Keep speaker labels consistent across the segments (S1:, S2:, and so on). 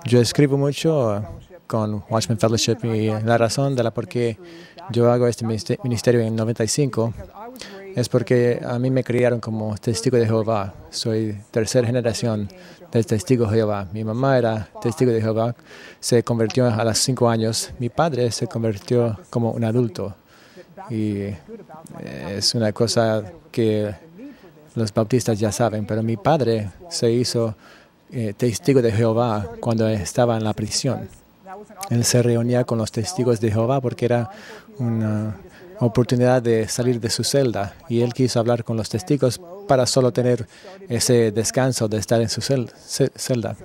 S1: Yo escribo mucho con Watchman Fellowship y la razón de la por qué yo hago este ministerio en 95 es porque a mí me criaron como testigo de Jehová. Soy tercera generación de testigo de Jehová. Mi mamá era testigo de Jehová, se convirtió a los 5 años. Mi padre se convirtió como un adulto. Y es una cosa que los bautistas ya saben, pero mi padre se hizo testigo de Jehová cuando estaba en la prisión. Él se reunía con los testigos de Jehová porque era una oportunidad de salir de su celda y él quiso hablar con los testigos para solo tener ese descanso de estar en su celda.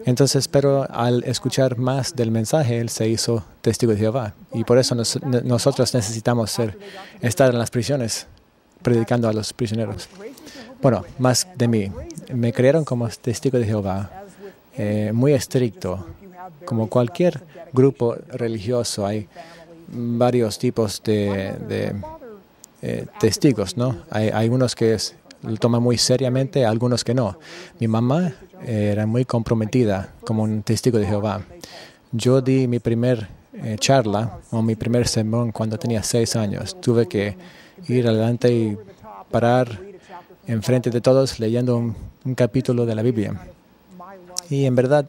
S1: Entonces, pero al escuchar más del mensaje, él se hizo testigo de Jehová y por eso nosotros necesitamos estar en las prisiones predicando a los prisioneros. Bueno, más de mí. Me criaron como testigo de Jehová, muy estricto. Como cualquier grupo religioso, hay varios tipos de testigos, ¿no? Hay unos que lo toman muy seriamente, algunos que no. Mi mamá era muy comprometida como un testigo de Jehová. Yo di mi primer charla o mi primer sermón cuando tenía 6 años. Tuve que ir adelante y parar enfrente de todos leyendo un capítulo de la Biblia. Y en verdad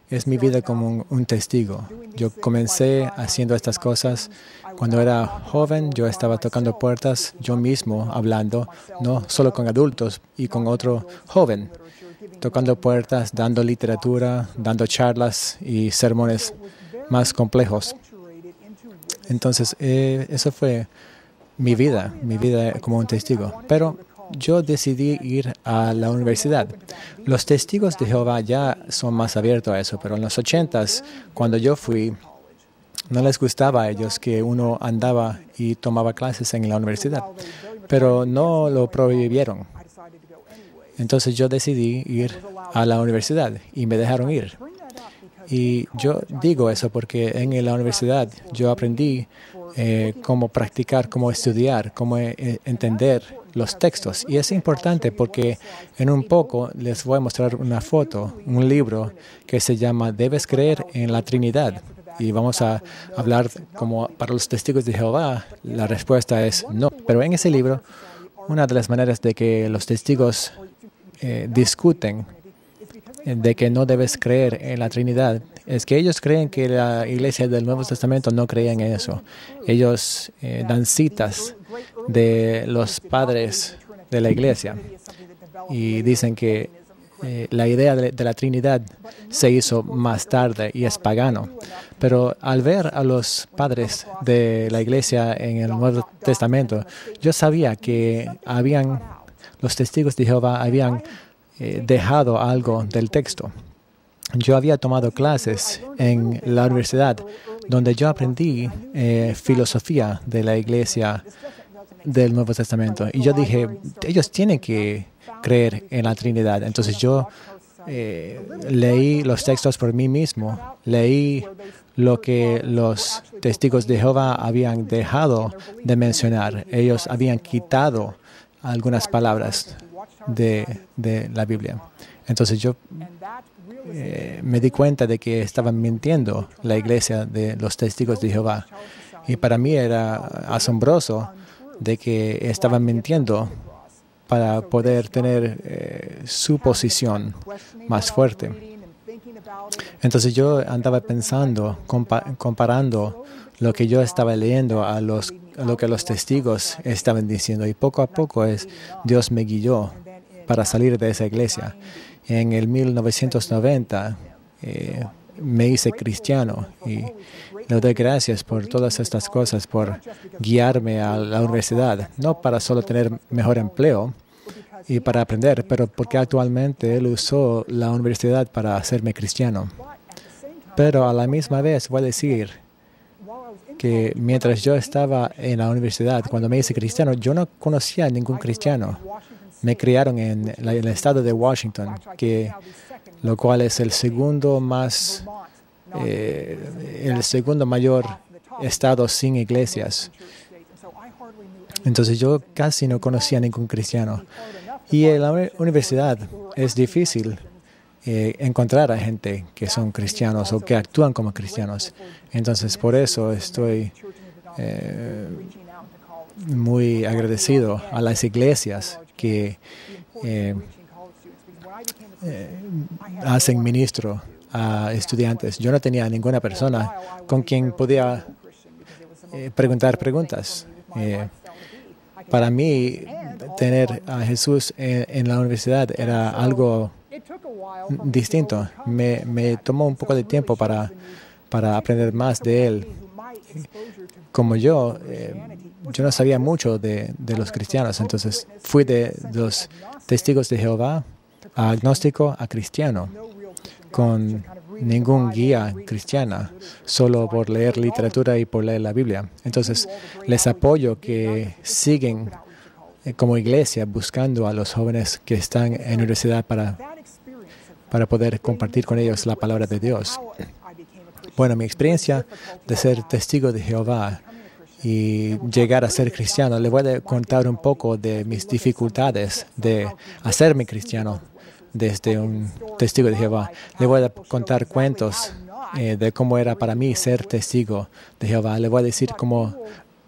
S1: es mi vida como un testigo. Yo comencé haciendo estas cosas cuando era joven. Yo estaba tocando puertas yo mismo, hablando, no solo con adultos y con otro joven, tocando puertas, dando literatura, dando charlas y sermones más complejos. Entonces, eso fue mi vida como un testigo. Pero yo decidí ir a la universidad. Los testigos de Jehová ya son más abiertos a eso, pero en los 80s, cuando yo fui, no les gustaba a ellos que uno andaba y tomaba clases en la universidad, pero no lo prohibieron. Entonces yo decidí ir a la universidad y me dejaron ir. Y yo digo eso porque en la universidad yo aprendí cómo practicar, cómo estudiar, cómo entender los textos. Y es importante porque en un poco les voy a mostrar una foto, un libro que se llama Debes creer en la Trinidad. Y vamos a hablar como para los testigos de Jehová, la respuesta es no. Pero en ese libro, una de las maneras de que los testigos discuten de que no debes creer en la Trinidad es que ellos creen que la iglesia del Nuevo Testamento no creía en eso. Ellos dan citas de los padres de la iglesia y dicen que la idea de la Trinidad se hizo más tarde y es pagano. Pero al ver a los padres de la iglesia en el Nuevo Testamento, yo sabía que los testigos de Jehová habían dejado algo del texto. Yo había tomado clases en la universidad donde yo aprendí filosofía de la iglesia del Nuevo Testamento. Y yo dije, ellos tienen que creer en la Trinidad. Entonces yo leí los textos por mí mismo, leí lo que los testigos de Jehová habían dejado de mencionar. Ellos habían quitado algunas palabras de la Biblia. Entonces yo me di cuenta de que estaban mintiendo la iglesia de los testigos de Jehová. Y para mí era asombroso de que estaban mintiendo para poder tener su posición más fuerte. Entonces yo andaba pensando, comparando lo que yo estaba leyendo a lo que los testigos estaban diciendo. Y poco a poco Dios me guió para salir de esa iglesia. En el 1990 me hice cristiano y le doy gracias por todas estas cosas, por guiarme a la universidad, no para solo tener mejor empleo y para aprender, pero porque actualmente Él usó la universidad para hacerme cristiano. Pero a la misma vez voy a decir que mientras yo estaba en la universidad, cuando me hice cristiano, yo no conocía a ningún cristiano. Me criaron en el estado de Washington, lo cual es el segundo mayor estado sin iglesias. Entonces yo casi no conocía a ningún cristiano. Y en la universidad es difícil encontrar a gente que son cristianos o que actúan como cristianos. Entonces, por eso estoy muy agradecido a las iglesias que hacen ministro a estudiantes. Yo no tenía ninguna persona con quien podía preguntar preguntas. Para mí, tener a Jesús en la universidad era algo distinto. Me tomó un poco de tiempo para aprender más de Él. Como yo no sabía mucho de los cristianos, entonces fui de los testigos de Jehová a agnóstico a cristiano, con ningún guía cristiana, solo por leer literatura y por leer la Biblia. Entonces, les apoyo que siguen como iglesia buscando a los jóvenes que están en universidad para poder compartir con ellos la palabra de Dios. Bueno, mi experiencia de ser testigo de Jehová y llegar a ser cristiano, le voy a contar un poco de mis dificultades de hacerme cristiano desde un testigo de Jehová. Le voy a contar cuentos de cómo era para mí ser testigo de Jehová. Le voy a decir cómo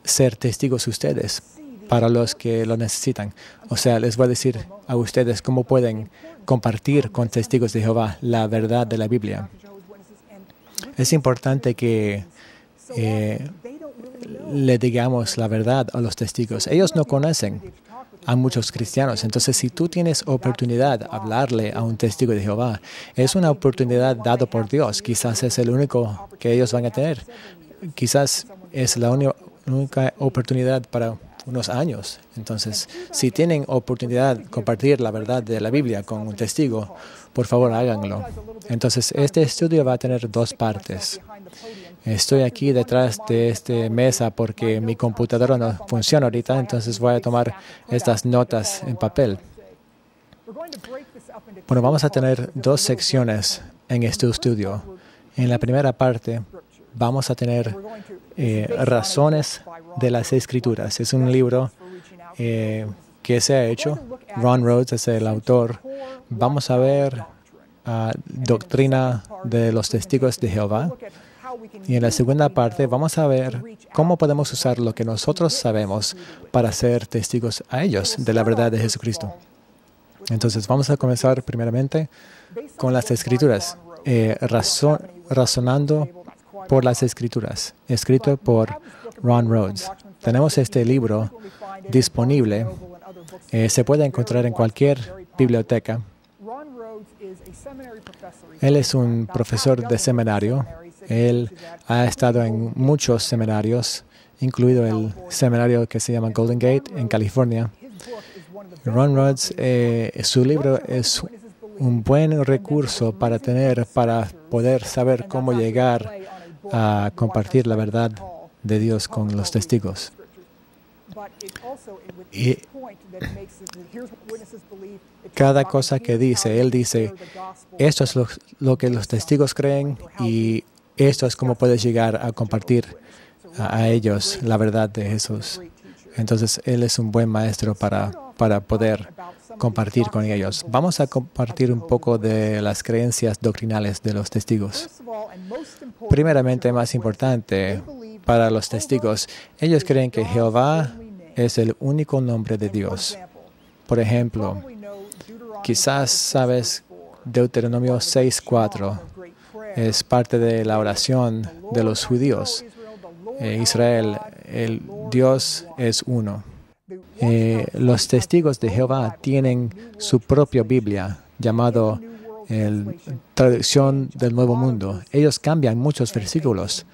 S1: ser testigos ustedes para los que lo necesitan. O sea, les voy a decir a ustedes cómo pueden compartir con testigos de Jehová la verdad de la Biblia. Es importante que le digamos la verdad a los testigos. Ellos no conocen a muchos cristianos. Entonces, si tú tienes oportunidad de hablarle a un testigo de Jehová, es una oportunidad dada por Dios. Quizás es el único que ellos van a tener. Quizás es la única oportunidad para unos años. Entonces, si tienen oportunidad de compartir la verdad de la Biblia con un testigo, por favor, háganlo. Entonces, este estudio va a tener dos partes. Estoy aquí detrás de esta mesa porque mi computadora no funciona ahorita, entonces voy a tomar estas notas en papel. Bueno, vamos a tener dos secciones en este estudio. En la primera parte vamos a tener razones de las Escrituras. Es un libro que se ha hecho. Ron Rhodes es el autor. Vamos a ver doctrina de los testigos de Jehová. Y en la segunda parte vamos a ver cómo podemos usar lo que nosotros sabemos para ser testigos a ellos de la verdad de Jesucristo. Entonces vamos a comenzar primeramente con las Escrituras, razonando por las Escrituras, escrito por Ron Rhodes. Tenemos este libro disponible, se puede encontrar en cualquier biblioteca. Él es un profesor de seminario. Él ha estado en muchos seminarios, incluido el seminario que se llama Golden Gate en California. Ron Rhodes, su libro es un buen recurso para poder saber cómo llegar a compartir la verdad de Dios con los testigos. Y cada cosa que dice, él dice, esto es lo que los testigos creen y esto es cómo puedes llegar a compartir a ellos la verdad de Jesús. Entonces, él es un buen maestro para poder compartir con ellos. Vamos a compartir un poco de las creencias doctrinales de los testigos. Primeramente, más importante para los testigos, ellos creen que Jehová es el único nombre de Dios. Por ejemplo, quizás sabes Deuteronomio 6:4. Es parte de la oración de los judíos. Israel, el Dios es uno. Los testigos de Jehová tienen su propia Biblia, llamado Traducción del Nuevo Mundo. Ellos cambian muchos versículos.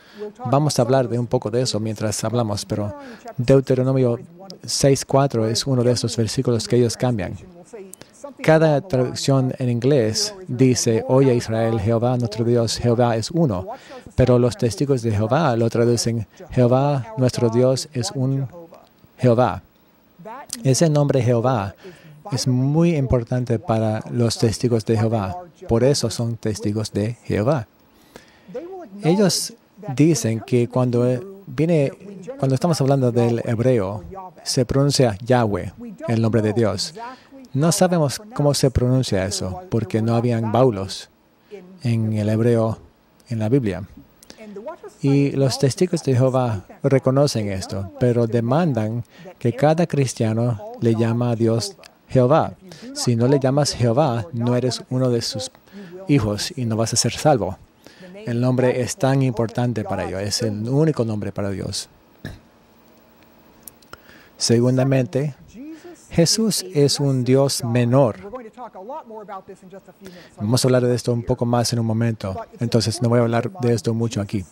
S1: Vamos a hablar de un poco de eso mientras hablamos, pero Deuteronomio 6:4 es uno de esos versículos que ellos cambian. Cada traducción en inglés dice, oye Israel, Jehová nuestro Dios, Jehová es uno. Pero los testigos de Jehová lo traducen, Jehová nuestro Dios es un Jehová. Ese nombre Jehová es muy importante para los testigos de Jehová. Por eso son testigos de Jehová. Ellos dicen que cuando estamos hablando del hebreo, se pronuncia Yahweh, el nombre de Dios. No sabemos cómo se pronuncia eso, porque no habían baulos en el hebreo en la Biblia. Y los testigos de Jehová reconocen esto, pero demandan que cada cristiano le llame a Dios Jehová. Si no le llamas Jehová, no eres uno de sus hijos y no vas a ser salvo. El nombre es tan importante para ellos, es el único nombre para Dios. Segundamente, Jesús es un Dios menor. Vamos a hablar de esto un poco más en un momento, entonces no voy a hablar de esto mucho aquí.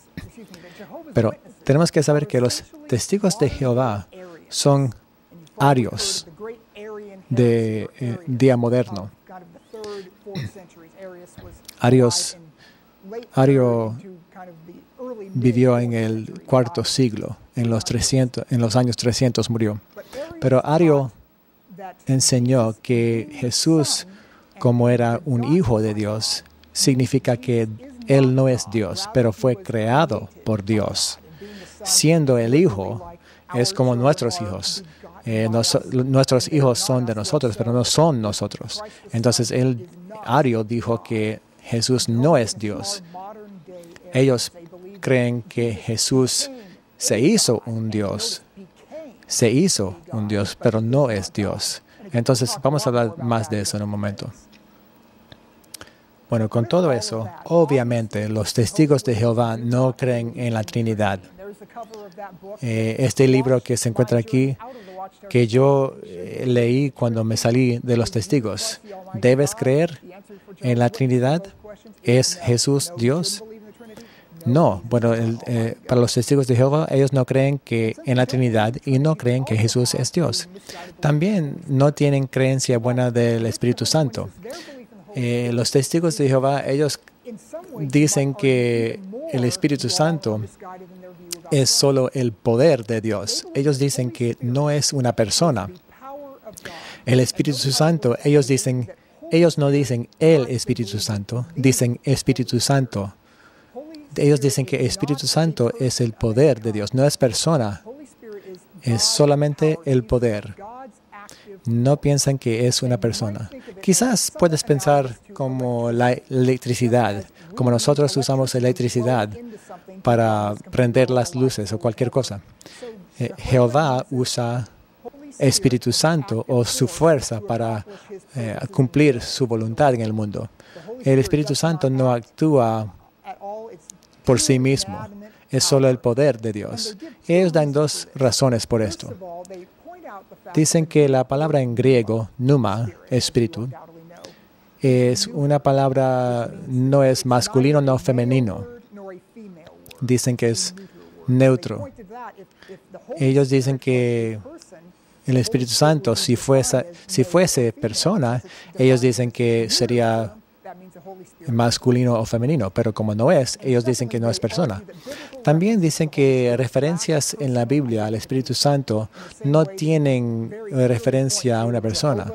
S1: Pero tenemos que saber que los testigos de Jehová son arios de día moderno. Ario vivió en el cuarto siglo, en los años 300 murió. Pero Ario enseñó que Jesús, como era un hijo de Dios, significa que Él no es Dios, pero fue creado por Dios. Siendo el Hijo, es como nuestros hijos. Nuestros hijos son de nosotros, pero no son nosotros. Entonces, Ario dijo que Jesús no es Dios. Ellos creen que Jesús se hizo un Dios. Se hizo un Dios, pero no es Dios. Entonces, vamos a hablar más de eso en un momento. Bueno, con todo eso, obviamente, los testigos de Jehová no creen en la Trinidad. Este libro que se encuentra aquí, que yo leí cuando me salí de los testigos, ¿debes creer en la Trinidad? ¿Es Jesús Dios? No. Bueno, para los testigos de Jehová, ellos no creen en la Trinidad y no creen que Jesús es Dios. También no tienen creencia buena del Espíritu Santo. Los testigos de Jehová, ellos dicen que el Espíritu Santo es solo el poder de Dios. Ellos dicen que no es una persona. El Espíritu Santo, ellos no dicen el Espíritu Santo, dicen Espíritu Santo. Ellos dicen que Espíritu Santo es el poder de Dios, no es persona, es solamente el poder. No piensan que es una persona. Quizás puedes pensar como la electricidad, como nosotros usamos electricidad para prender las luces o cualquier cosa. Jehová usa Espíritu Santo o su fuerza para cumplir su voluntad en el mundo. El Espíritu Santo no actúa por sí mismo, es solo el poder de Dios. Ellos dan dos razones por esto. Dicen que la palabra en griego, pneuma, espíritu, es una palabra, no es masculino, no femenino. Dicen que es neutro. Ellos dicen que el Espíritu Santo, si fuese persona, ellos dicen que sería masculino o femenino, pero como no es, ellos dicen que no es persona. También dicen que referencias en la Biblia al Espíritu Santo no tienen referencia a una persona.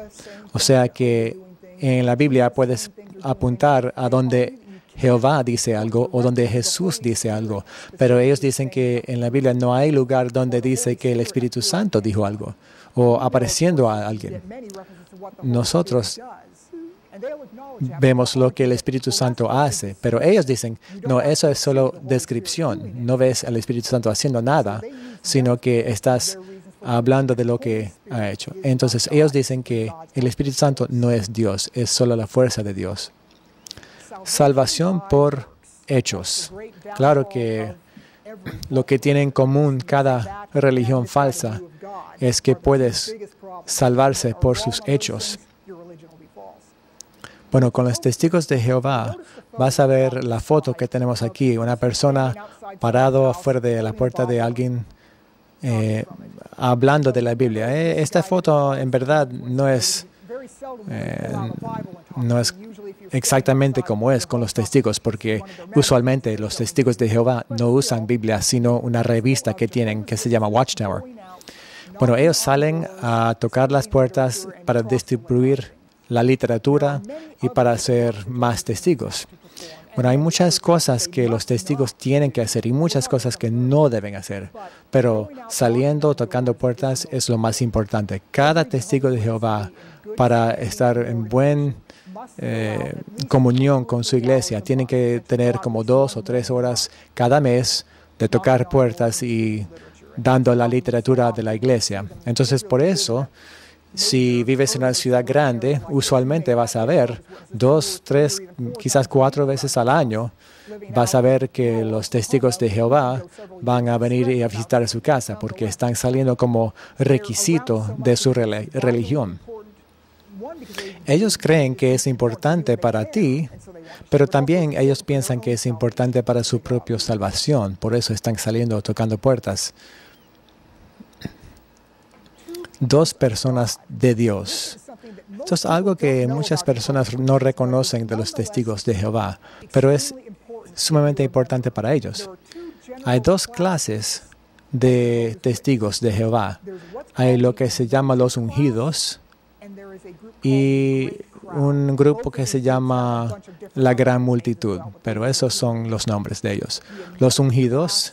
S1: O sea que en la Biblia puedes apuntar a donde Jehová dice algo o donde Jesús dice algo, pero ellos dicen que en la Biblia no hay lugar donde dice que el Espíritu Santo dijo algo o apareciendo a alguien. Nosotros vemos lo que el Espíritu Santo hace, pero ellos dicen, no, eso es solo descripción. No ves al Espíritu Santo haciendo nada, sino que estás hablando de lo que ha hecho. Entonces, ellos dicen que el Espíritu Santo no es Dios, es solo la fuerza de Dios. Salvación por hechos. Claro que lo que tiene en común cada religión falsa es que puedes salvarse por sus hechos. Bueno, con los testigos de Jehová vas a ver la foto que tenemos aquí, una persona parado afuera de la puerta de alguien hablando de la Biblia. Esta foto en verdad no es exactamente como es con los testigos, porque usualmente los testigos de Jehová no usan Biblia, sino una revista que tienen que se llama Watchtower. Bueno, ellos salen a tocar las puertas para distribuir la literatura y para hacer más testigos. Bueno, hay muchas cosas que los testigos tienen que hacer y muchas cosas que no deben hacer, pero saliendo, tocando puertas es lo más importante. Cada testigo de Jehová, para estar en buena comunión con su iglesia, tiene que tener como 2 o 3 horas cada mes de tocar puertas y dando la literatura de la iglesia. Entonces, por eso, si vives en una ciudad grande, usualmente vas a ver 2, 3, quizás 4 veces al año, vas a ver que los testigos de Jehová van a venir a visitar su casa porque están saliendo como requisito de su religión. Ellos creen que es importante para ti, pero también ellos piensan que es importante para su propia salvación. Por eso están saliendo tocando puertas. 2 personas de Dios. Esto es algo que muchas personas no reconocen de los testigos de Jehová, pero es sumamente importante para ellos. Hay 2 clases de testigos de Jehová. Hay lo que se llama los ungidos y un grupo que se llama la gran multitud, pero esos son los nombres de ellos. Los ungidos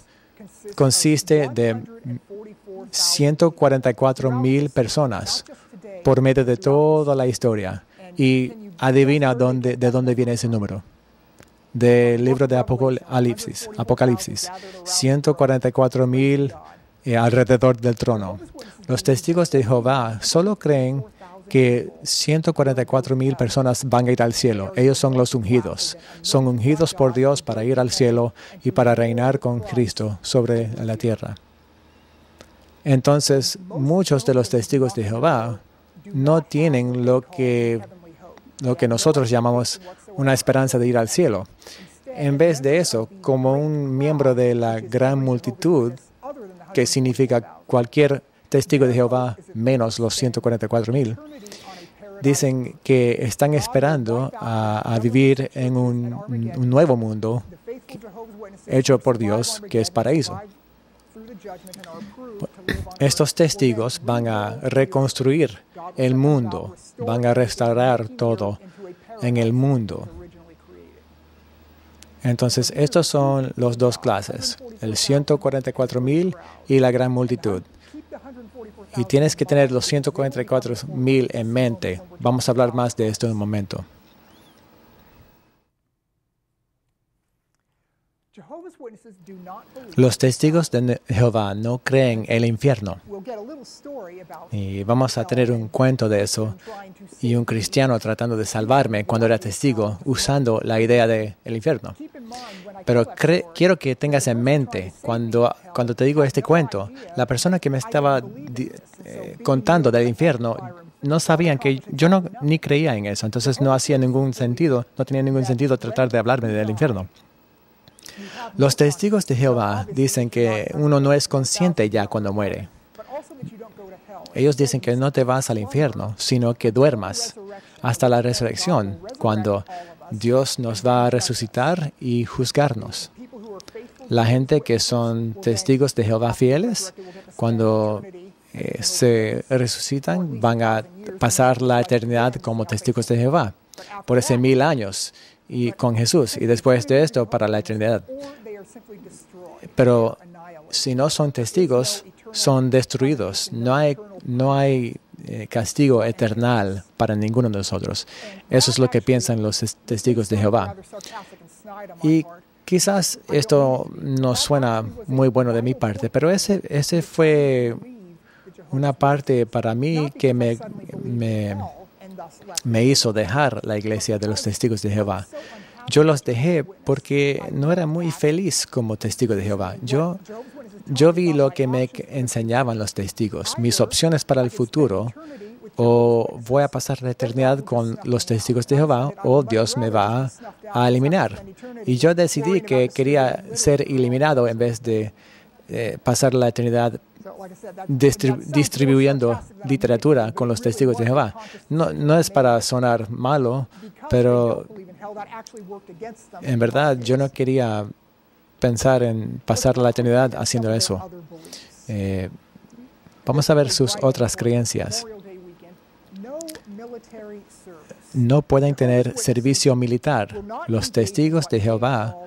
S1: consiste de 144,000 personas por medio de toda la historia. Y adivina de dónde viene ese número. Del libro de Apocalipsis. 144,000 alrededor del trono. Los testigos de Jehová solo creen que 144,000 personas van a ir al cielo. Ellos son los ungidos. Son ungidos por Dios para ir al cielo y para reinar con Cristo sobre la tierra. Entonces, muchos de los testigos de Jehová no tienen lo que nosotros llamamos una esperanza de ir al cielo. En vez de eso, como un miembro de la gran multitud, que significa cualquier testigo de Jehová menos los 144,000, dicen que están esperando a vivir en un nuevo mundo hecho por Dios, que es paraíso. Estos testigos van a reconstruir el mundo, van a restaurar todo en el mundo. Entonces, estos son los 2 clases, el 144,000 y la gran multitud. Y tienes que tener los 144,000 en mente. Vamos a hablar más de esto en un momento. Los testigos de Jehová no creen en el infierno. Y vamos a tener un cuento de eso y un cristiano tratando de salvarme cuando era testigo usando la idea del infierno. Pero quiero que tengas en mente, cuando te digo este cuento, la persona que me estaba contando del infierno no sabían que yo ni creía en eso. Entonces no hacía ningún sentido, no tenía ningún sentido tratar de hablarme del infierno. Los testigos de Jehová dicen que uno no es consciente ya cuando muere. Ellos dicen que no te vas al infierno, sino que duermas hasta la resurrección, cuando Dios nos va a resucitar y juzgarnos. La gente que son testigos de Jehová fieles, cuando se resucitan, van a pasar la eternidad como testigos de Jehová por ese 1000 años y con Jesús, y después de esto para la eternidad. Pero si no son testigos, son destruidos. No hay castigo eterno para ninguno de nosotros. Eso es lo que piensan los testigos de Jehová. Y quizás esto no suena muy bueno de mi parte, pero ese fue una parte para mí que me hizo dejar la iglesia de los testigos de Jehová. Yo los dejé porque no era muy feliz como testigo de Jehová. Yo vi lo que me enseñaban los testigos, mis opciones para el futuro, o voy a pasar la eternidad con los testigos de Jehová, o Dios me va a eliminar. Y yo decidí que quería ser eliminado en vez de pasar la eternidad distribuyendo literatura con los testigos de Jehová. No es para sonar malo, pero en verdad yo no quería pensar en pasar la eternidad haciendo eso. Vamos a ver sus otras creencias. no pueden tener servicio militar. Los testigos de Jehová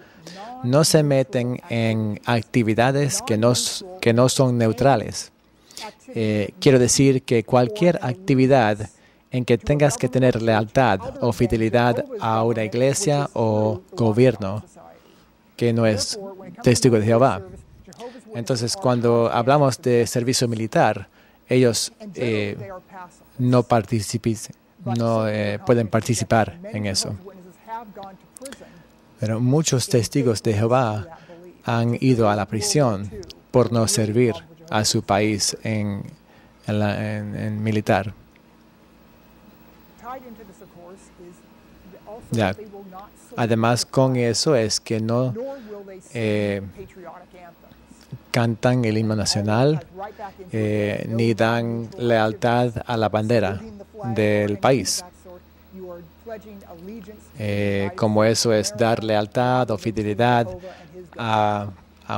S1: no se meten en actividades que no son neutrales. Quiero decir que cualquier actividad en que tengas que tener lealtad o fidelidad a una iglesia o gobierno que no es testigo de Jehová. Entonces, cuando hablamos de servicio militar, ellos no pueden participar en eso. Pero muchos testigos de Jehová han ido a la prisión por no servir a su país en militar. Ya. Además, con eso es que no cantan el himno nacional ni dan lealtad a la bandera del país. Como eso es dar lealtad o fidelidad a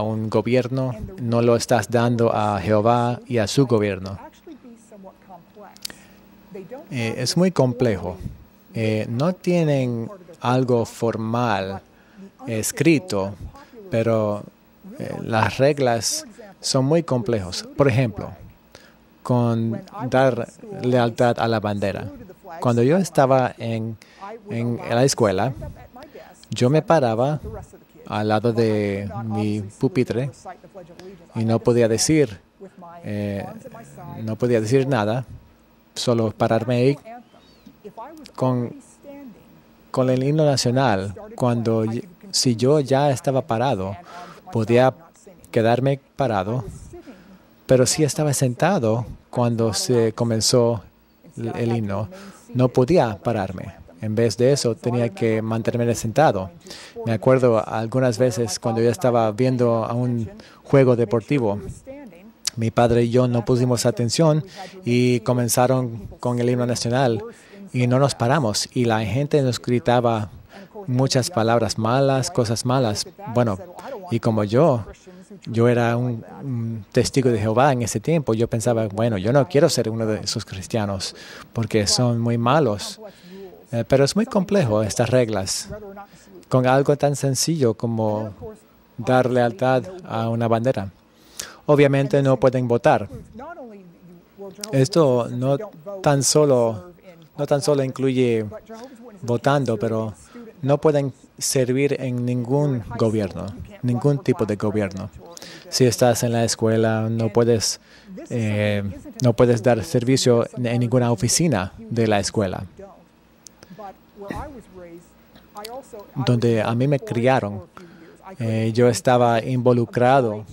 S1: un gobierno, no lo estás dando a Jehová y a su gobierno. Es muy complejo. No tienen algo formal escrito, pero las reglas son muy complejos. Por ejemplo, con dar lealtad a la bandera. Cuando yo estaba en la escuela, yo me paraba al lado de mi pupitre y no podía decir nada, solo pararme ahí con el himno nacional. Si yo ya estaba parado, podía quedarme parado, pero si estaba sentado cuando se comenzó el himno, no podía pararme. En vez de eso, tenía que mantenerme sentado. Me acuerdo algunas veces cuando yo estaba viendo a un juego deportivo, mi padre y yo no pusimos atención y comenzaron con el himno nacional y no nos paramos. Y la gente nos gritaba muchas palabras malas, cosas malas. Bueno, y como yo era un testigo de Jehová en ese tiempo, yo pensaba, bueno, yo no quiero ser uno de esos cristianos porque son muy malos. Pero es muy complejo estas reglas, con algo tan sencillo como dar lealtad a una bandera. Obviamente no pueden votar. Esto no tan solo incluye votando, pero no pueden servir en ningún gobierno, ningún tipo de gobierno. Si estás en la escuela, no puedes dar servicio en ninguna oficina de la escuela. Donde a mí me criaron, yo estaba involucrado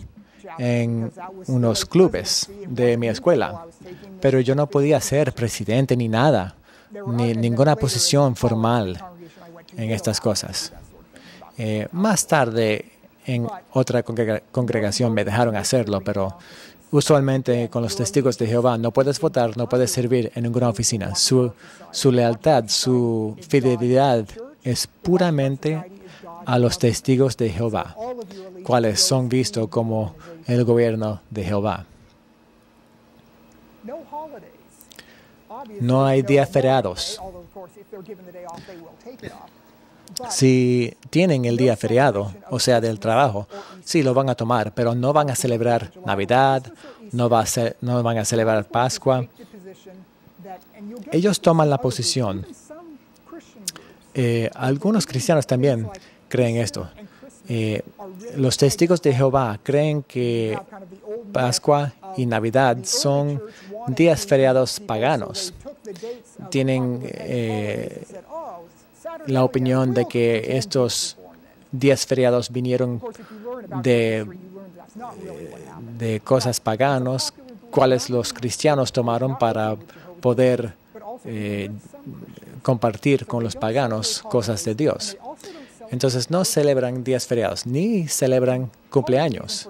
S1: en unos clubes de mi escuela, pero yo no podía ser presidente ni nada, ni ninguna posición formal en estas cosas. Más tarde, en otra congregación me dejaron hacerlo, pero usualmente con los testigos de Jehová no puedes votar, no puedes servir en ninguna oficina. Su lealtad, su fidelidad es puramente a los testigos de Jehová, cuales son vistos como el gobierno de Jehová. No hay días feriados. Si tienen el día feriado, o sea, del trabajo, sí lo van a tomar, pero no van a celebrar Navidad, no van a celebrar Pascua. Ellos toman la posición. Algunos cristianos también creen esto. Los testigos de Jehová creen que Pascua y Navidad son días feriados paganos. Tienen la opinión de que estos días feriados vinieron de cosas paganos, cuales los cristianos tomaron para poder compartir con los paganos cosas de Dios. Entonces no celebran días feriados, ni celebran cumpleaños.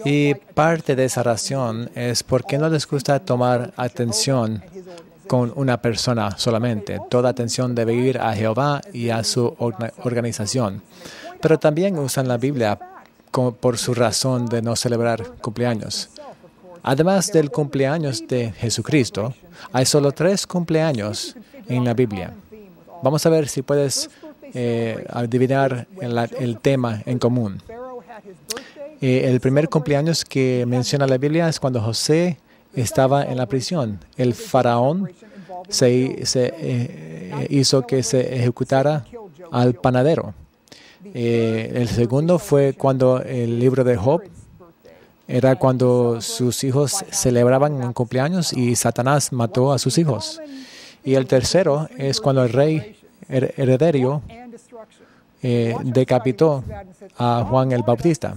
S1: Y parte de esa razón es porque no les gusta tomar atención con una persona solamente. Toda atención debe ir a Jehová y a su organización. Pero también usan la Biblia por su razón de no celebrar cumpleaños. Además del cumpleaños de Jesucristo, hay solo 3 cumpleaños en la Biblia. Vamos a ver si puedes adivinar el tema en común. El primer cumpleaños que menciona la Biblia es cuando José estaba en la prisión. El faraón hizo que se ejecutara al panadero. El segundo fue cuando el libro de Job era cuando sus hijos celebraban un cumpleaños y Satanás mató a sus hijos. Y el tercero es cuando el rey heredero decapitó a Juan el Bautista.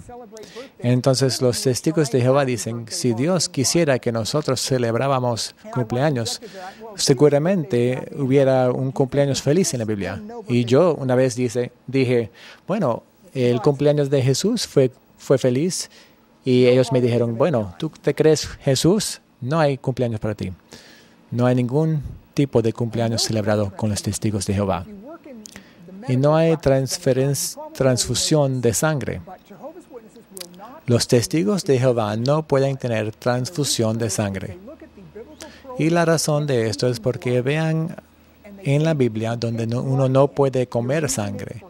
S1: Entonces los testigos de Jehová dicen, si Dios quisiera que nosotros celebráramos cumpleaños, seguramente hubiera un cumpleaños feliz en la Biblia. Y yo una vez dije, bueno, el cumpleaños de Jesús fue feliz. Y ellos me dijeron, bueno, ¿tú te crees Jesús? No hay cumpleaños para ti. No hay ningún tipo de cumpleaños celebrado con los testigos de Jehová. Y no hay transfusión de sangre. Los testigos de Jehová no pueden tener transfusión de sangre. Y la razón de esto es porque vean en la Biblia donde uno no puede comer sangre.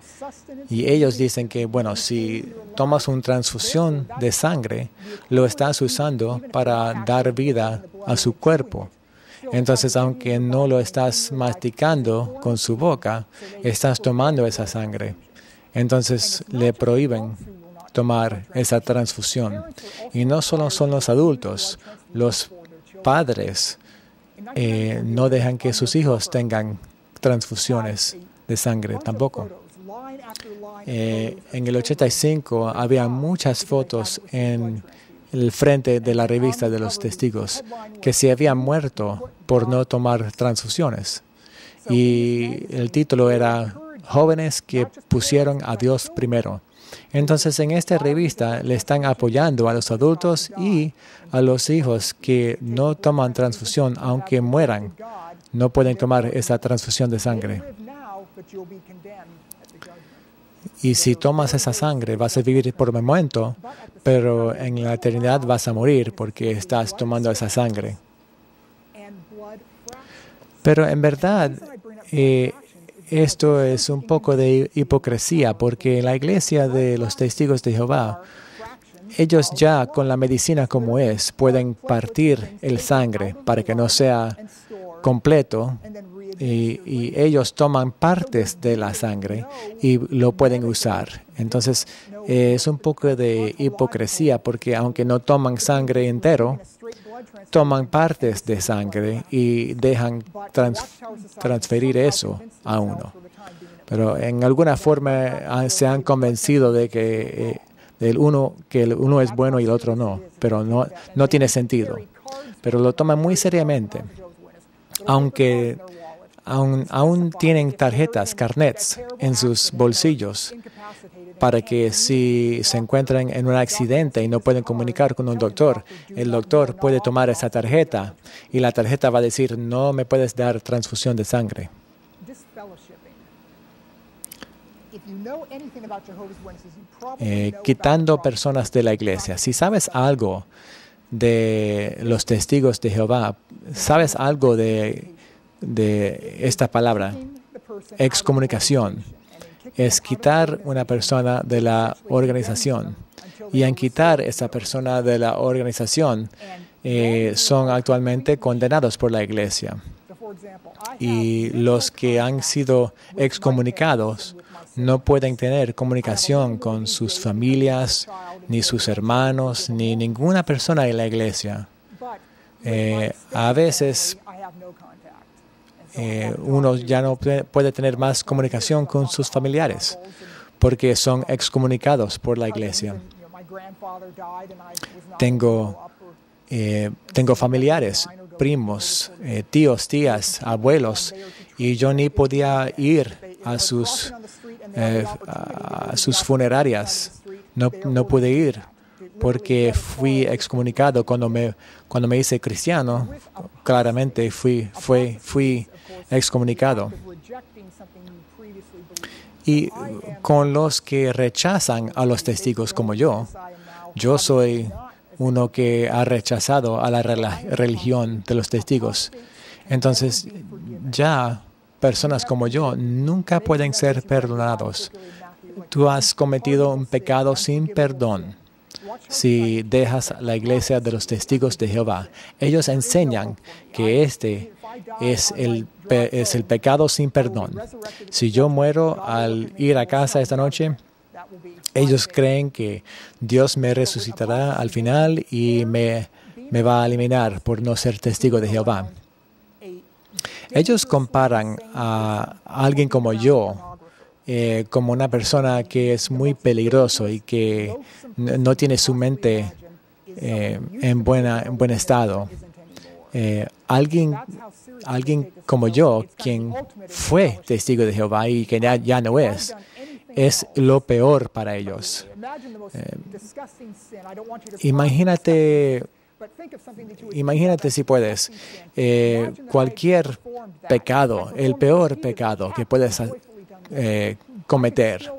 S1: Y ellos dicen que, bueno, si tomas una transfusión de sangre, lo estás usando para dar vida a su cuerpo. Entonces, aunque no lo estás masticando con su boca, estás tomando esa sangre. Entonces, le prohíben tomar esa transfusión. Y no solo son los adultos, los padres no dejan que sus hijos tengan transfusiones de sangre tampoco. En el 85 había muchas fotos en el frente de la revista de los testigos que se habían muerto por no tomar transfusiones. Y el título era Jóvenes que pusieron a Dios primero. Entonces, en esta revista le están apoyando a los adultos y a los hijos que no toman transfusión, aunque mueran, no pueden tomar esa transfusión de sangre. Y si tomas esa sangre, vas a vivir por un momento, pero en la eternidad vas a morir porque estás tomando esa sangre. Pero en verdad, esto es un poco de hipocresía, porque en la iglesia de los testigos de Jehová, ellos ya con la medicina como es, pueden partir el sangre para que no sea completo. Y ellos toman partes de la sangre y lo pueden usar. Entonces, es un poco de hipocresía porque aunque no toman sangre entero, toman partes de sangre y dejan transferir eso a uno. Pero en alguna forma se han convencido de que el uno es bueno y el otro no, pero no tiene sentido. Pero lo toman muy seriamente. Aunque aún tienen tarjetas, carnets en sus bolsillos para que si se encuentran en un accidente y no pueden comunicar con un doctor, el doctor puede tomar esa tarjeta y la tarjeta va a decir, no me puedes dar transfusión de sangre. Quitando personas de la iglesia. Si sabes algo de los testigos de Jehová, sabes algo de esta palabra, excomunicación, es quitar una persona de la organización. Y en quitar esa persona de la organización, son actualmente condenados por la iglesia. Y los que han sido excomunicados no pueden tener comunicación con sus familias, ni sus hermanos, ni ninguna persona en la iglesia. A veces uno ya no puede tener más comunicación con sus familiares porque son excomunicados por la iglesia. Tengo familiares, primos, tíos, tías, abuelos, y yo ni podía ir a sus funerarias. No pude ir porque fui excomunicado cuando me hice cristiano. Claramente fui excomunicado. Y con los que rechazan a los testigos como yo soy uno que ha rechazado a la religión de los testigos. Entonces, ya personas como yo nunca pueden ser perdonados. Tú has cometido un pecado sin perdón si dejas la iglesia de los testigos de Jehová. Ellos enseñan que este es el pecado sin perdón. Si yo muero al ir a casa esta noche, ellos creen que Dios me resucitará al final y me va a eliminar por no ser testigo de Jehová. Ellos comparan a alguien como yo como una persona que es muy peligroso y que no tiene su mente en buen estado. Alguien como yo, quien fue testigo de Jehová y que ya no es lo peor para ellos. Imagínate si puedes, cualquier pecado, el peor pecado que puedes cometer.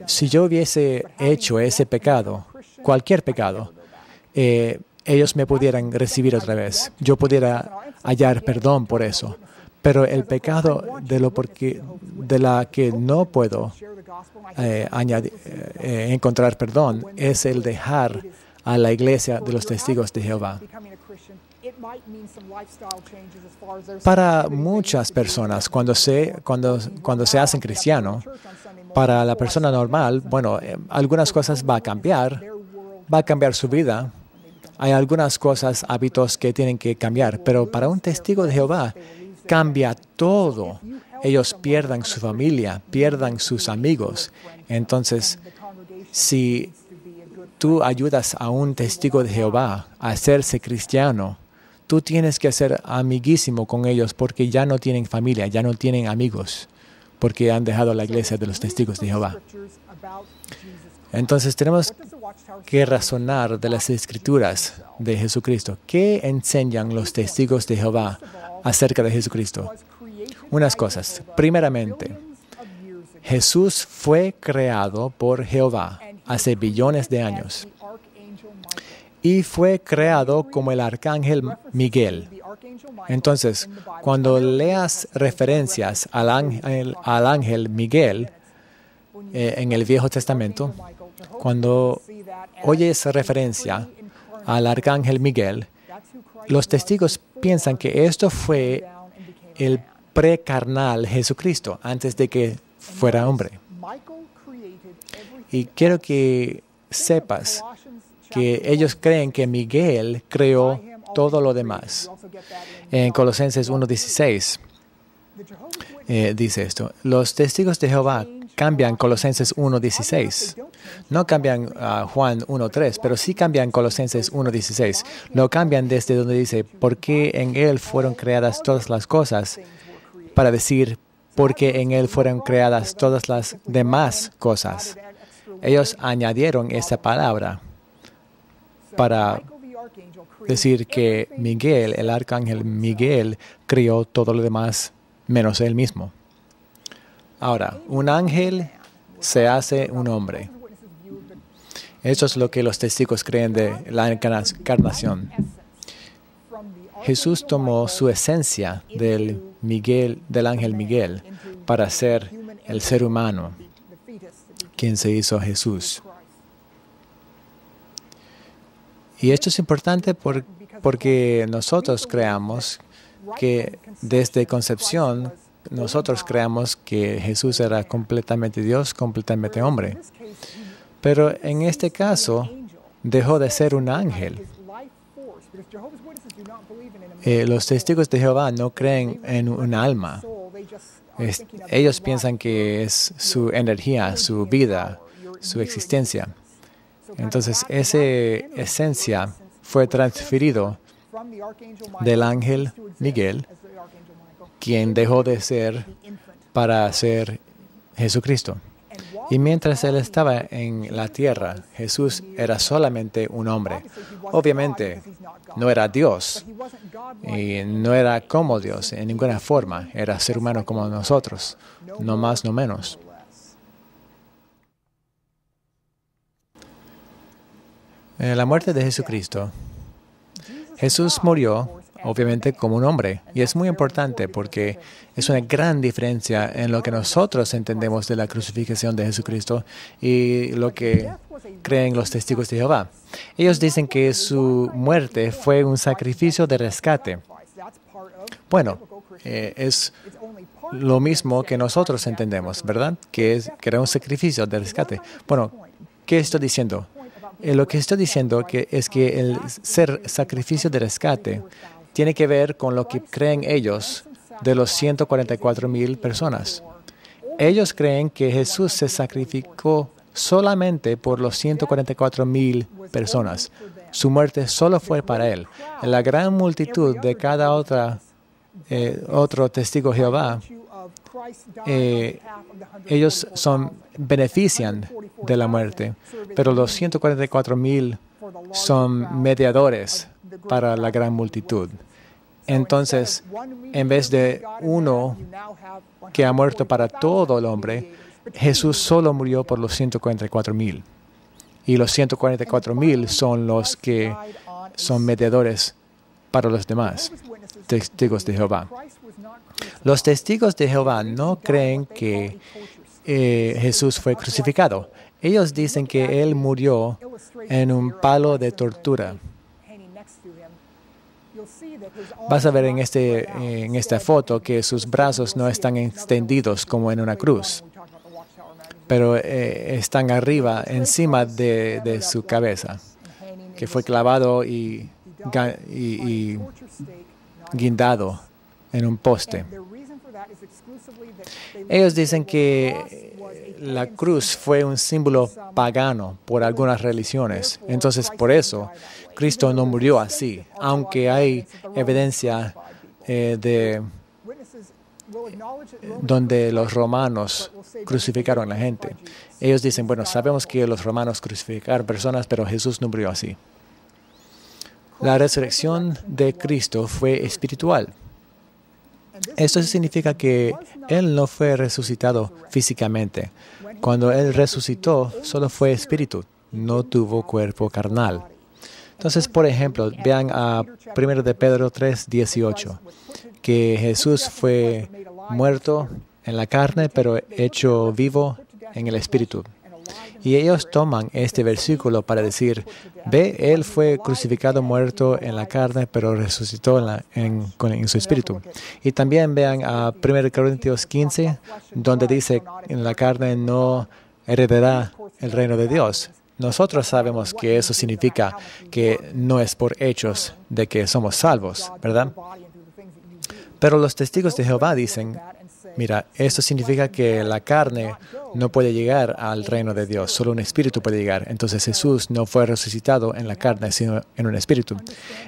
S1: Si yo hubiese hecho ese pecado, cualquier pecado, ellos me pudieran recibir otra vez. Yo pudiera hallar perdón por eso. Pero el pecado de la que no puedo encontrar perdón es el dejar a la iglesia de los testigos de Jehová. Para muchas personas, cuando se hacen cristiano, para la persona normal, bueno, algunas cosas va a cambiar su vida. Hay algunas cosas, hábitos que tienen que cambiar, pero para un testigo de Jehová cambia todo. Ellos pierdan su familia, pierdan sus amigos. Entonces, si tú ayudas a un testigo de Jehová a hacerse cristiano, tú tienes que ser amiguísimo con ellos porque ya no tienen familia, ya no tienen amigos, porque han dejado la iglesia de los testigos de Jehová. Entonces tenemos que razonar de las Escrituras de Jesucristo. ¿Qué enseñan los testigos de Jehová acerca de Jesucristo? Unas cosas. Primeramente, Jesús fue creado por Jehová hace billones de años y fue creado como el arcángel Miguel. Entonces, cuando leas referencias al ángel Miguel en el Viejo Testamento, cuando oyes referencia al arcángel Miguel, los testigos piensan que esto fue el precarnal Jesucristo, antes de que fuera hombre. Y quiero que sepas que ellos creen que Miguel creó todo lo demás. En Colosenses 1:16 dice esto. Los testigos de Jehová cambian Colosenses 1:16. No cambian Juan 1:3, pero sí cambian Colosenses 1:16. Lo cambian desde donde dice, porque en Él fueron creadas todas las cosas, para decir, porque en Él fueron creadas todas las demás cosas. Ellos añadieron esa palabra para decir que Miguel, el arcángel Miguel, creó todo lo demás menos él mismo. Ahora, un ángel se hace un hombre. Eso es lo que los testigos creen de la encarnación. Jesús tomó su esencia del ángel Miguel para ser el ser humano, quien se hizo Jesús. Y esto es importante porque nosotros creamos que desde concepción, nosotros creamos que Jesús era completamente Dios, completamente hombre. Pero en este caso, dejó de ser un ángel. Los testigos de Jehová no creen en un alma. Ellos piensan que es su energía, su vida, su existencia. Entonces, esa esencia fue transferido del ángel Miguel, quien dejó de ser para ser Jesucristo. Y mientras Él estaba en la tierra, Jesús era solamente un hombre. Obviamente, no era Dios y no era como Dios en ninguna forma. Era ser humano como nosotros, no más, no menos. En la muerte de Jesucristo, Jesús murió obviamente como un hombre. Y es muy importante porque es una gran diferencia en lo que nosotros entendemos de la crucifixión de Jesucristo y lo que creen los testigos de Jehová. Ellos dicen que su muerte fue un sacrificio de rescate. Bueno, es lo mismo que nosotros entendemos, ¿verdad? Que era un sacrificio de rescate. Bueno, ¿qué estoy diciendo? Lo que estoy diciendo es que el ser sacrificio de rescate tiene que ver con lo que creen ellos de los 144,000 personas. Ellos creen que Jesús se sacrificó solamente por los 144,000 personas. Su muerte solo fue para Él. La gran multitud de cada otro testigo de Jehová, ellos benefician de la muerte, pero los 144,000 son mediadores para la gran multitud. Entonces, en vez de uno que ha muerto para todo el hombre, Jesús solo murió por los 144,000. Y los 144,000 son los que son mediadores para los demás testigos de Jehová. Los testigos de Jehová no creen que Jesús fue crucificado. Ellos dicen que Él murió en un palo de tortura. Vas a ver en esta foto que sus brazos no están extendidos como en una cruz, pero están arriba, encima de su cabeza, que fue clavado y guindado en un poste. Ellos dicen que la cruz fue un símbolo pagano por algunas religiones. Entonces, por eso, Cristo no murió así, aunque hay evidencia donde los romanos crucificaron a la gente. Ellos dicen, bueno, sabemos que los romanos crucificaron personas, pero Jesús no murió así. La resurrección de Cristo fue espiritual. Esto significa que Él no fue resucitado físicamente. Cuando Él resucitó, solo fue espíritu, no tuvo cuerpo carnal. Entonces, por ejemplo, vean a 1 de Pedro 3:18, que Jesús fue muerto en la carne, pero hecho vivo en el espíritu. Y ellos toman este versículo para decir, Él fue crucificado, muerto en la carne, pero resucitó en su espíritu. Y también vean a 1 Corintios 15, donde dice, en la carne no heredará el reino de Dios. Nosotros sabemos que eso significa que no es por hechos de que somos salvos, ¿verdad? Pero los testigos de Jehová dicen, mira, esto significa que la carne no puede llegar al reino de Dios, solo un espíritu puede llegar. Entonces Jesús no fue resucitado en la carne, sino en un espíritu.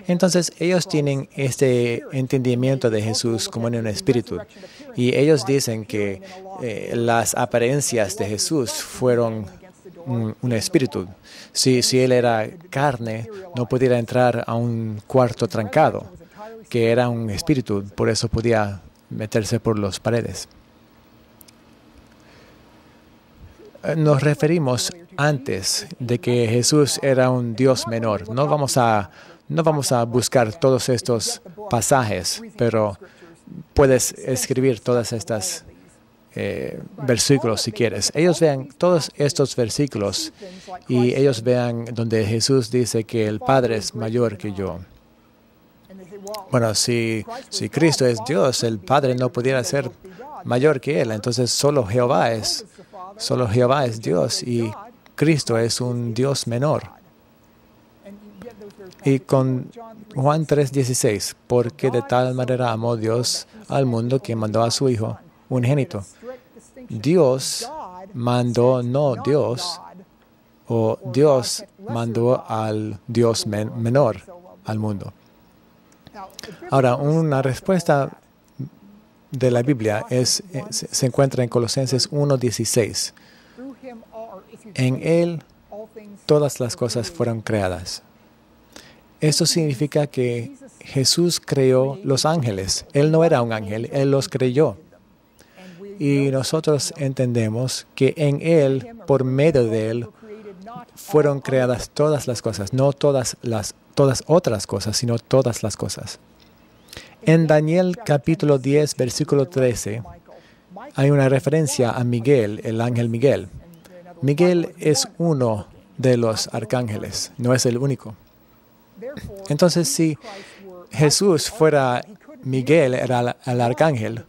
S1: Entonces ellos tienen este entendimiento de Jesús como en un espíritu. Y ellos dicen que las apariencias de Jesús fueron un espíritu. Si Él era carne, no pudiera entrar a un cuarto trancado, que era un espíritu, por eso podía meterse por las paredes. Nos referimos antes de que Jesús era un Dios menor. No vamos a buscar todos estos pasajes, pero puedes escribir todas estas versículos si quieres. Ellos vean todos estos versículos y ellos vean donde Jesús dice que el Padre es mayor que yo. Bueno, si Cristo es Dios, el Padre no pudiera ser mayor que Él. Entonces solo Jehová es Dios y Cristo es un Dios menor. Y con Juan 3:16, porque de tal manera amó Dios al mundo que mandó a su Hijo unigénito. Dios mandó, no Dios, o Dios mandó al Dios menor al mundo. Ahora, una respuesta de la Biblia se encuentra en Colosenses 1:16. En Él todas las cosas fueron creadas. Esto significa que Jesús creó los ángeles. Él no era un ángel, Él los creyó. Y nosotros entendemos que en Él, por medio de Él, fueron creadas todas las cosas, no todas otras cosas, sino todas las cosas. En Daniel capítulo 10, versículo 13, hay una referencia a Miguel, el ángel Miguel. Miguel es uno de los arcángeles, no es el único. Entonces, si Jesús fuera Miguel, era el arcángel,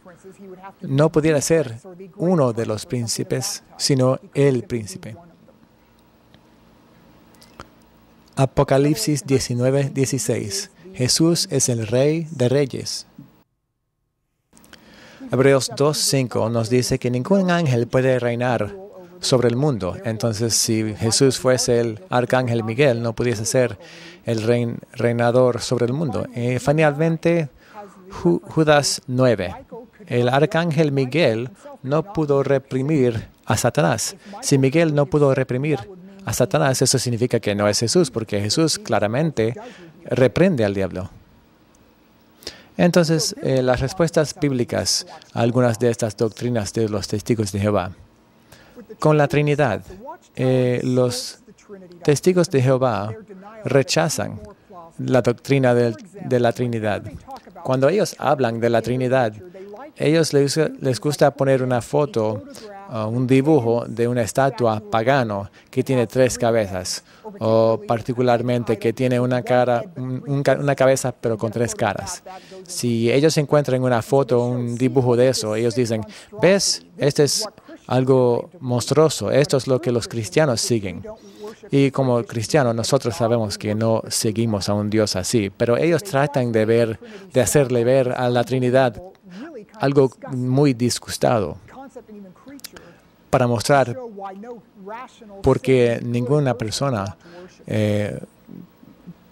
S1: no pudiera ser uno de los príncipes, sino el príncipe. Apocalipsis 19, 16. Jesús es el Rey de Reyes. Hebreos 2, 5 nos dice que ningún ángel puede reinar sobre el mundo. Entonces, si Jesús fuese el arcángel Miguel, no pudiese ser el reinador sobre el mundo. Finalmente, Judas 9. El arcángel Miguel no pudo reprimir a Satanás. Si Miguel no pudo reprimir a Satanás, eso significa que no es Jesús, porque Jesús claramente reprende al diablo. Entonces, las respuestas bíblicas a algunas de estas doctrinas de los testigos de Jehová. Con la Trinidad, los testigos de Jehová rechazan la doctrina de la Trinidad. Cuando ellos hablan de la Trinidad, ellos les gusta poner una foto, un dibujo de una estatua pagano que tiene 3 cabezas, o particularmente que tiene una cabeza pero con 3 caras. Si ellos encuentran una foto, un dibujo de eso, ellos dicen, ¿ves? Este es algo monstruoso. Esto es lo que los cristianos siguen. Y como cristianos, nosotros sabemos que no seguimos a un Dios así, pero ellos tratan de hacerle ver a la Trinidad algo muy disgustado para mostrar por qué ninguna persona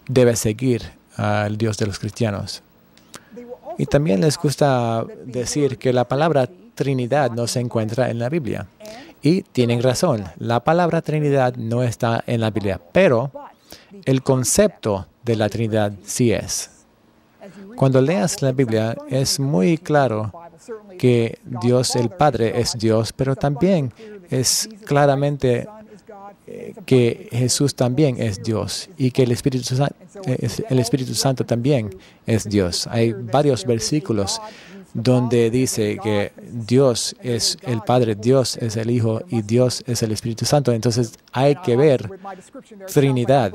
S1: debe seguir al Dios de los cristianos. Y también les gusta decir que la palabra Trinidad no se encuentra en la Biblia. Y tienen razón, la palabra Trinidad no está en la Biblia, pero el concepto de la Trinidad sí es. Cuando leas la Biblia, es muy claro que Dios el Padre es Dios, pero también es claramente que Jesús también es Dios y que el Espíritu Santo también es Dios. Hay varios versículos donde dice que Dios es el Padre, Dios es el Hijo y Dios es el Espíritu Santo. Entonces hay que ver Trinidad.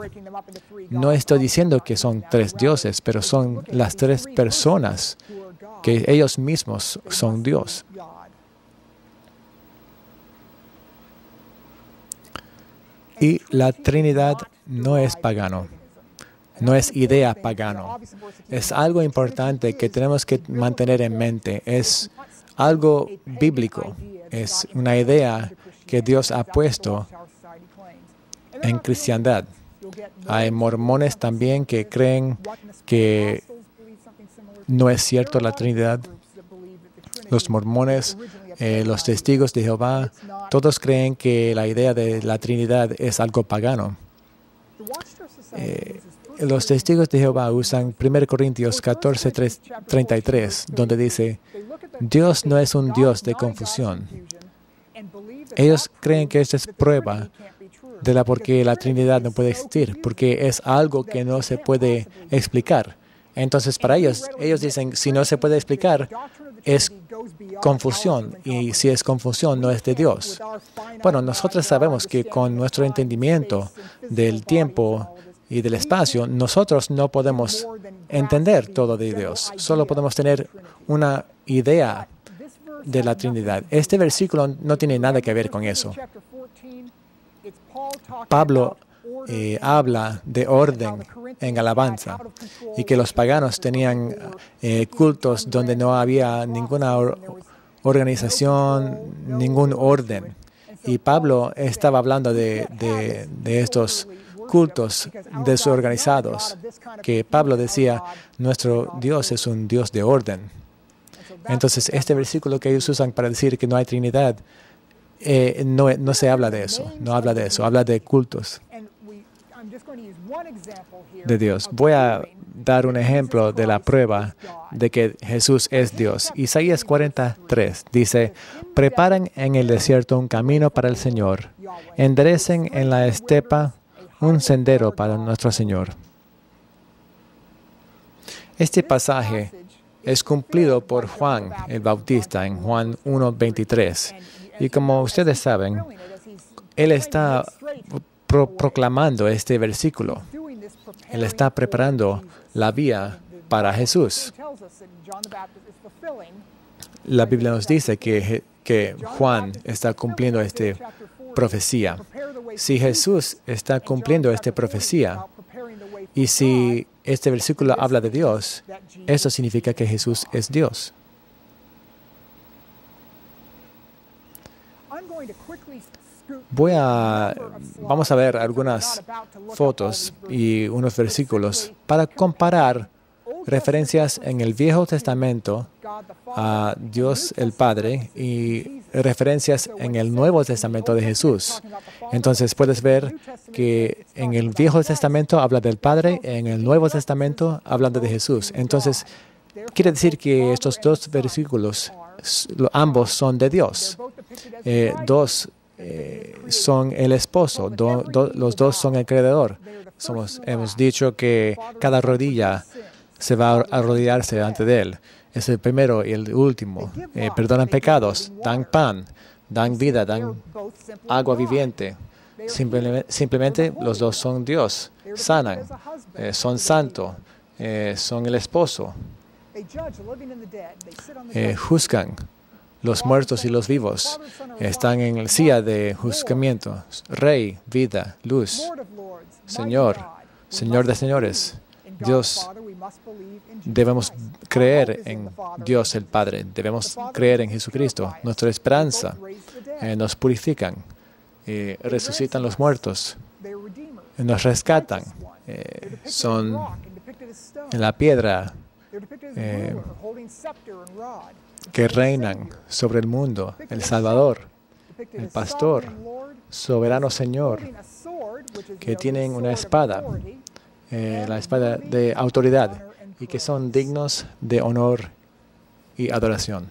S1: No estoy diciendo que son 3 dioses, pero son las 3 personas que ellos mismos son Dios. Y la Trinidad no es pagano. No es idea pagano. Es algo importante que tenemos que mantener en mente. Es algo bíblico. Es una idea que Dios ha puesto en cristiandad. Hay mormones también que creen que no es cierto la Trinidad. Los mormones, los testigos de Jehová, todos creen que la idea de la Trinidad es algo pagano. Los testigos de Jehová usan 1 Corintios 14, 33, donde dice, Dios no es un Dios de confusión. Ellos creen que esta es prueba de la por qué la Trinidad no puede existir, porque es algo que no se puede explicar. Entonces, para ellos dicen, si no se puede explicar, es confusión, y si es confusión, no es de Dios. Bueno, nosotros sabemos que con nuestro entendimiento del tiempo y del espacio, nosotros no podemos entender todo de Dios. Solo podemos tener una idea de la Trinidad. Este versículo no tiene nada que ver con eso. Pablo habla de orden en alabanza y que los paganos tenían cultos donde no había ninguna organización, ningún orden. Y Pablo estaba hablando de estos cultos desorganizados, que Pablo decía, nuestro Dios es un Dios de orden. Entonces, este versículo que ellos usan para decir que no hay Trinidad, no se habla de eso, no habla de eso, habla de cultos de Dios. Voy a dar un ejemplo de la prueba de que Jesús es Dios. Isaías 43 dice, preparen en el desierto un camino para el Señor, enderecen en la estepa un sendero para nuestro Señor. Este pasaje es cumplido por Juan el Bautista en Juan 1:23. Y como ustedes saben, él está proclamando este versículo. Él está preparando la vía para Jesús. La Biblia nos dice que Juan está cumpliendo esta profecía. Si Jesús está cumpliendo esta profecía, y si este versículo habla de Dios, eso significa que Jesús es Dios. Vamos a ver algunas fotos y unos versículos para comparar referencias en el Viejo Testamento a Dios el Padre y referencias en el Nuevo Testamento de Jesús. Entonces puedes ver que en el Viejo Testamento habla del Padre, en el Nuevo Testamento habla de Jesús. Entonces quiere decir que estos dos versículos, ambos son de Dios. Dos son el esposo, los dos son el creador. Hemos dicho que cada rodilla se va a arrodillarse ante de Él. Es el primero y el último. Perdonan pecados, dan pan, dan vida, dan agua viviente. Simplemente los dos son Dios, sanan, son santos, son el esposo. Juzgan los muertos y los vivos. Están en la silla de juzgamiento. Rey, vida, luz, Señor, Señor de señores. Dios, debemos creer en Dios el Padre, debemos creer en Jesucristo. Nuestra esperanza nos purifican, resucitan los muertos, nos rescatan, son en la piedra que reinan sobre el mundo, el Salvador, el Pastor, soberano Señor, que tienen una espada, la espada de autoridad, y que son dignos de honor y adoración.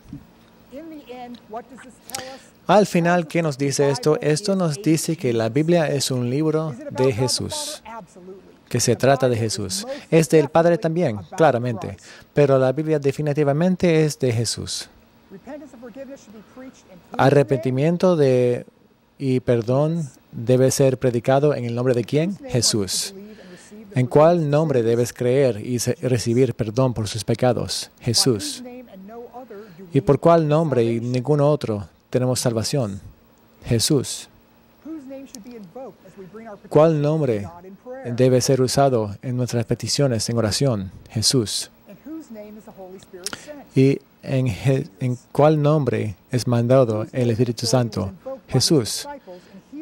S1: Al final, ¿qué nos dice esto? Esto nos dice que la Biblia es un libro de Jesús, que se trata de Jesús. Es del Padre también, claramente, pero la Biblia definitivamente es de Jesús. Arrepentimiento y perdón debe ser predicado en el nombre de ¿quién? Jesús. ¿En cuál nombre debes creer y recibir perdón por sus pecados? Jesús. ¿Y por cuál nombre y ningún otro tenemos salvación? Jesús. ¿Cuál nombre debe ser usado en nuestras peticiones en oración? Jesús. ¿Y en cuál nombre es mandado el Espíritu Santo? Jesús.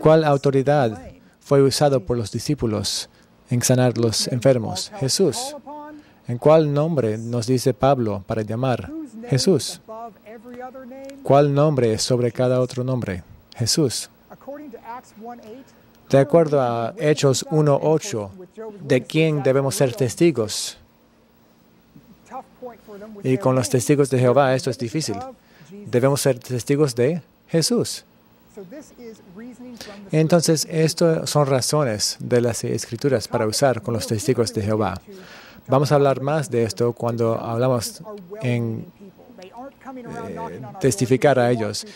S1: ¿Cuál autoridad fue usado por los discípulos en sanar los enfermos? Jesús. ¿En cuál nombre nos dice Pablo para llamar? Jesús. ¿Cuál nombre es sobre cada otro nombre? Jesús. De acuerdo a Hechos 1:8, ¿de quién debemos ser testigos? Y con los testigos de Jehová esto es difícil. Debemos ser testigos de Jesús. Entonces, esto son razones de las Escrituras para usar con los testigos de Jehová. Vamos a hablar más de esto cuando hablamos en testificar a ellos.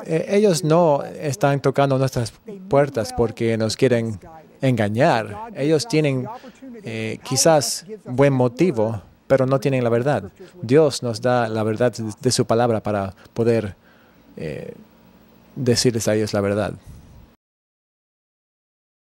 S1: Ellos no están tocando nuestras puertas porque nos quieren engañar. Ellos tienen quizás buen motivo, pero no tienen la verdad. Dios nos da la verdad de su palabra para poder decirles a ellos la verdad.